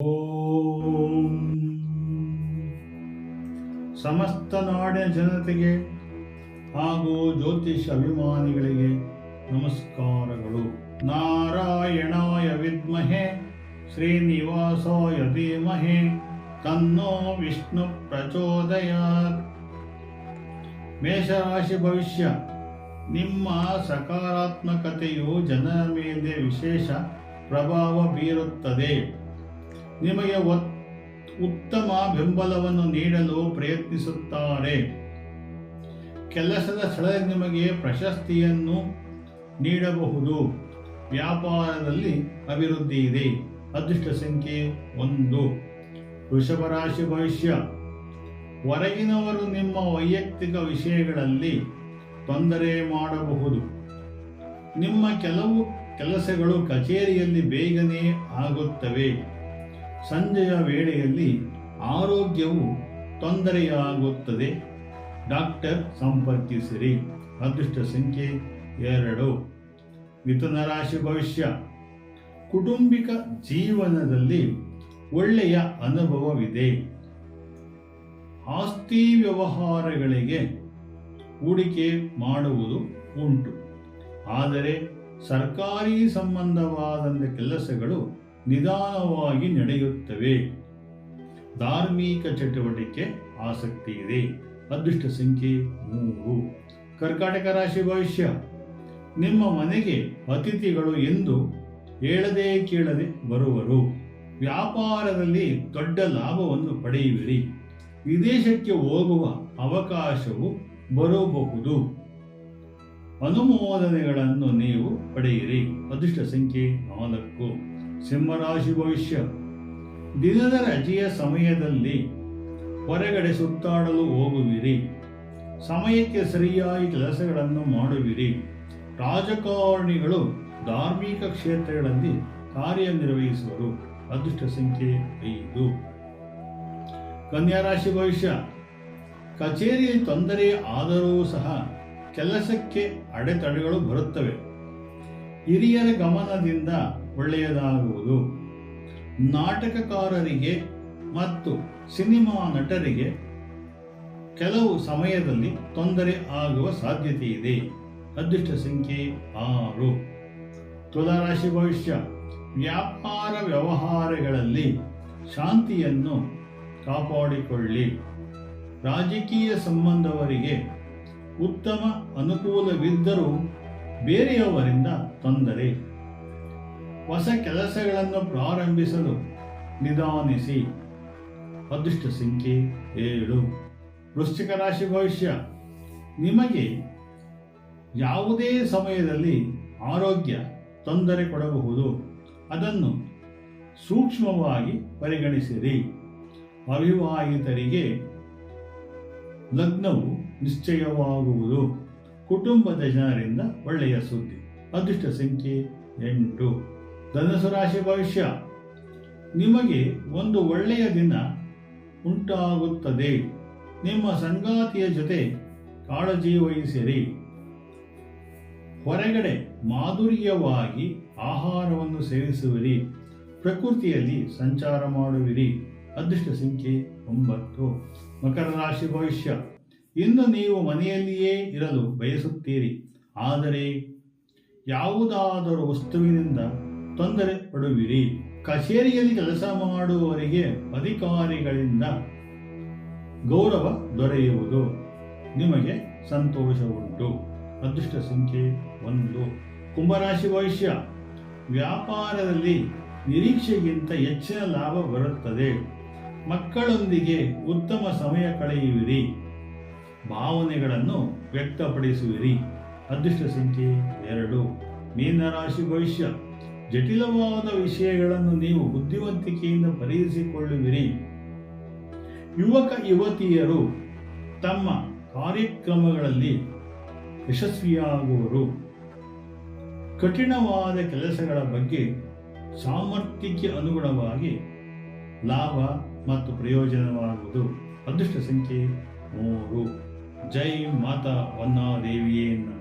ಓಂ ಸಮಸ್ತ ನಾಡಿನ ಜನತೆಗೆ ಹಾಗೂ ಜ್ಯೋತಿಷ ಅಭಿಮಾನಿಗಳಿಗೆ ನಮಸ್ಕಾರಗಳು. ನಾರಾಯಣಾಯ ವಿದ್ಮಹೆ ಶ್ರೀನಿವಾಸಾಯ ಧೀಮಹಿ ತನ್ನೋ ವಿಷ್ಣು ಪ್ರಚೋದಯಾತ್. ಮೇಷರಾಶಿ ಭವಿಷ್ಯ. ನಿಮ್ಮ ಸಕಾರಾತ್ಮಕತೆಯು ಜನರ ಮೇಲೆ ವಿಶೇಷ ಪ್ರಭಾವ ಬೀರುತ್ತದೆ. ನಿಮಗೆ ಉತ್ತಮ ಬೆಂಬಲವನ್ನು ನೀಡಲು ಪ್ರಯತ್ನಿಸುತ್ತಾರೆ. ಕೆಲಸದ ಸ್ಥಳದಲ್ಲಿ ನಿಮಗೆ ಪ್ರಶಸ್ತಿಯನ್ನು ನೀಡಬಹುದು. ವ್ಯಾಪಾರದಲ್ಲಿ ಅಭಿವೃದ್ಧಿ ಇದೆ. ಅದೃಷ್ಟ ಸಂಖ್ಯೆ 1. ವೃಷಭ ರಾಶಿ ಭವಿಷ್ಯ. ಹೊರಗಿನವರು ನಿಮ್ಮ ವೈಯಕ್ತಿಕ ವಿಷಯಗಳಲ್ಲಿ ತೊಂದರೆ ಮಾಡಬಹುದು. ನಿಮ್ಮ ಕೆಲವು ಕೆಲಸಗಳು ಕಚೇರಿಯಲ್ಲಿ ಬೇಗನೆ ಆಗುತ್ತವೆ. ಸಂಜೆಯ ವೇಳೆಯಲ್ಲಿ ಆರೋಗ್ಯವು ತೊಂದರೆಯಾಗುತ್ತದೆ. ಡಾಕ್ಟರ್ ಸಂಪರ್ಕಿಸಿರಿ. ಅದೃಷ್ಟ ಸಂಖ್ಯೆ 2. ಮಿಥುನ ರಾಶಿ ಭವಿಷ್ಯ. ಕುಟುಂಬಿಕ ಜೀವನದಲ್ಲಿ ಒಳ್ಳೆಯ ಅನುಭವವಿದೆ. ಆಸ್ತಿ ವ್ಯವಹಾರಗಳಿಗೆ ಹೂಡಿಕೆ ಮಾಡುವುದು ಉಂಟು. ಆದರೆ ಸರ್ಕಾರಿ ಸಂಬಂಧವಾದಂಥ ಕೆಲಸಗಳು ನಿಧಾನವಾಗಿ ನಡೆಯುತ್ತವೆ. ಧಾರ್ಮಿಕ ಚಟುವಟಿಕೆ ಆಸಕ್ತಿ ಇದೆ. ಅದೃಷ್ಟ ಸಂಖ್ಯೆ 3. ಕರ್ಕಾಟಕ ರಾಶಿ ಭವಿಷ್ಯ. ನಿಮ್ಮ ಮನೆಗೆ ಅತಿಥಿಗಳು ಎಂದು ಹೇಳದೆ ಕೇಳದೆ ಬರುವರು. ವ್ಯಾಪಾರದಲ್ಲಿ ದೊಡ್ಡ ಲಾಭವನ್ನು ಪಡೆಯುವಿರಿ. ವಿದೇಶಕ್ಕೆ ಹೋಗುವ ಅವಕಾಶವು ಬರಬಹುದು. ಅನುಮೋದನೆಗಳನ್ನು ನೀವು ಪಡೆಯಿರಿ. ಅದೃಷ್ಟ ಸಂಖ್ಯೆ 4. ಸಿಂಹರಾಶಿ ಭವಿಷ್ಯ. ದಿನದ ರಜೆಯ ಸಮಯದಲ್ಲಿ ಹೊರಗಡೆ ಸುತ್ತಾಡಲು ಹೋಗುವಿರಿ. ಸಮಯಕ್ಕೆ ಸರಿಯಾಗಿ ಕೆಲಸಗಳನ್ನು ಮಾಡುವಿರಿ. ರಾಜಕಾರಣಿಗಳು ಧಾರ್ಮಿಕ ಕ್ಷೇತ್ರಗಳಲ್ಲಿ ಕಾರ್ಯನಿರ್ವಹಿಸುವರು. ಅದೃಷ್ಟ ಸಂಖ್ಯೆ 5. ಕನ್ಯಾ ರಾಶಿ ಭವಿಷ್ಯ. ಕಚೇರಿಯಲ್ಲಿ ತೊಂದರೆ ಆದರೂ ಸಹ ಕೆಲಸಕ್ಕೆ ಅಡೆತಡೆಗಳು ಬರುತ್ತವೆ. ಹಿರಿಯರ ಗಮನದಿಂದ ಒಳ್ಳೆಯದಾಗುವುದು. ನಾಟಕಕಾರರಿಗೆ ಮತ್ತು ಸಿನಿಮಾ ನಟರಿಗೆ ಕೆಲವು ಸಮಯದಲ್ಲಿ ತೊಂದರೆ ಆಗುವ ಸಾಧ್ಯತೆ ಇದೆ. ಅದೃಷ್ಟ ಸಂಖ್ಯೆ 6. ತುಲಾರಾಶಿ ಭವಿಷ್ಯ. ವ್ಯಾಪಾರ ವ್ಯವಹಾರಗಳಲ್ಲಿ ಶಾಂತಿಯನ್ನು ಕಾಪಾಡಿಕೊಳ್ಳಿ. ರಾಜಕೀಯ ಸಂಬಂಧವರಿಗೆ ಉತ್ತಮ ಅನುಕೂಲವಿದ್ದರೂ ಬೇರೆಯವರಿಂದ ತೊಂದರೆ. ಹೊಸ ಕೆಲಸಗಳನ್ನು ಪ್ರಾರಂಭಿಸಲು ನಿಧಾನಿಸಿ. ಅದೃಷ್ಟ ಸಂಖ್ಯೆ 7. ವೃಶ್ಚಿಕ ರಾಶಿ ಭವಿಷ್ಯ. ನಿಮಗೆ ಯಾವುದೇ ಸಮಯದಲ್ಲಿ ಆರೋಗ್ಯ ತೊಂದರೆ ಕೊಡಬಹುದು. ಅದನ್ನು ಸೂಕ್ಷ್ಮವಾಗಿ ಪರಿಗಣಿಸಿರಿ. ಅವಿವಾಹಿತರಿಗೆ ಲಗ್ನವು ನಿಶ್ಚಯವಾಗುವುದು. ಕುಟುಂಬದ ಜನರಿಂದ ಒಳ್ಳೆಯ ಸುದ್ದಿ. ಅದೃಷ್ಟ ಸಂಖ್ಯೆ 8. ಧನುಸು ರಾಶಿ ಭವಿಷ್ಯ. ನಿಮಗೆ ಒಂದು ಒಳ್ಳೆಯ ದಿನ ಉಂಟಾಗುತ್ತದೆ. ನಿಮ್ಮ ಸಂಗಾತಿಯ ಜೊತೆ ಕಾಳಜಿ ವಹಿಸಿರಿ. ಹೊರಗಡೆ ಮಾಧುರ್ಯವಾಗಿ ಆಹಾರವನ್ನು ಸೇವಿಸುವಿರಿ. ಪ್ರಕೃತಿಯಲ್ಲಿ ಸಂಚಾರ ಮಾಡುವಿರಿ. ಅದೃಷ್ಟ ಸಂಖ್ಯೆ 9. ಮಕರ ರಾಶಿ ಭವಿಷ್ಯ. ಇನ್ನು ನೀವು ಮನೆಯಲ್ಲಿಯೇ ಇರಲು ಬಯಸುತ್ತೀರಿ. ಆದರೆ ಯಾವುದಾದರೂ ವಸ್ತುವಿನಿಂದ ತೊಂದರೆ ಪಡುವಿರಿ. ಕಚೇರಿಯಲ್ಲಿ ಕೆಲಸ ಮಾಡುವವರಿಗೆ ಅಧಿಕಾರಿಗಳಿಂದ ಗೌರವ ದೊರೆಯುವುದು. ನಿಮಗೆ ಸಂತೋಷ ಉಂಟು. ಅದೃಷ್ಟ ಸಂಖ್ಯೆ 1. ಕುಂಭರಾಶಿ ಭವಿಷ್ಯ. ವ್ಯಾಪಾರದಲ್ಲಿ ನಿರೀಕ್ಷೆಗಿಂತ ಹೆಚ್ಚಿನ ಲಾಭ ಬರುತ್ತದೆ. ಮಕ್ಕಳೊಂದಿಗೆ ಉತ್ತಮ ಸಮಯ ಕಳೆಯುವಿರಿ. ಭಾವನೆಗಳನ್ನು ವ್ಯಕ್ತಪಡಿಸುವಿರಿ. ಅದೃಷ್ಟ ಸಂಖ್ಯೆ 2. ಮೀನರಾಶಿ ಭವಿಷ್ಯ. ಜಟಿಲವಾದ ವಿಷಯಗಳನ್ನು ನೀವು ಬುದ್ಧಿವಂತಿಕೆಯಿಂದ ಪರಿಹರಿಸಿಕೊಳ್ಳುವಿರಿ. ಯುವಕ ಯುವತಿಯರು ತಮ್ಮ ಕಾರ್ಯಕ್ರಮಗಳಲ್ಲಿ ಯಶಸ್ವಿಯಾಗುವರು. ಕಠಿಣವಾದ ಕೆಲಸಗಳ ಬಗ್ಗೆ ಸಾಮರ್ಥ್ಯಕ್ಕೆ ಅನುಗುಣವಾಗಿ ಲಾಭ ಮತ್ತು ಪ್ರಯೋಜನವಾಗುವುದು. ಅದೃಷ್ಟ ಸಂಖ್ಯೆ 3. ಜೈ ಮಾತಾ ವನ್ನಾದೇವಿಯೇ ನಮಃ.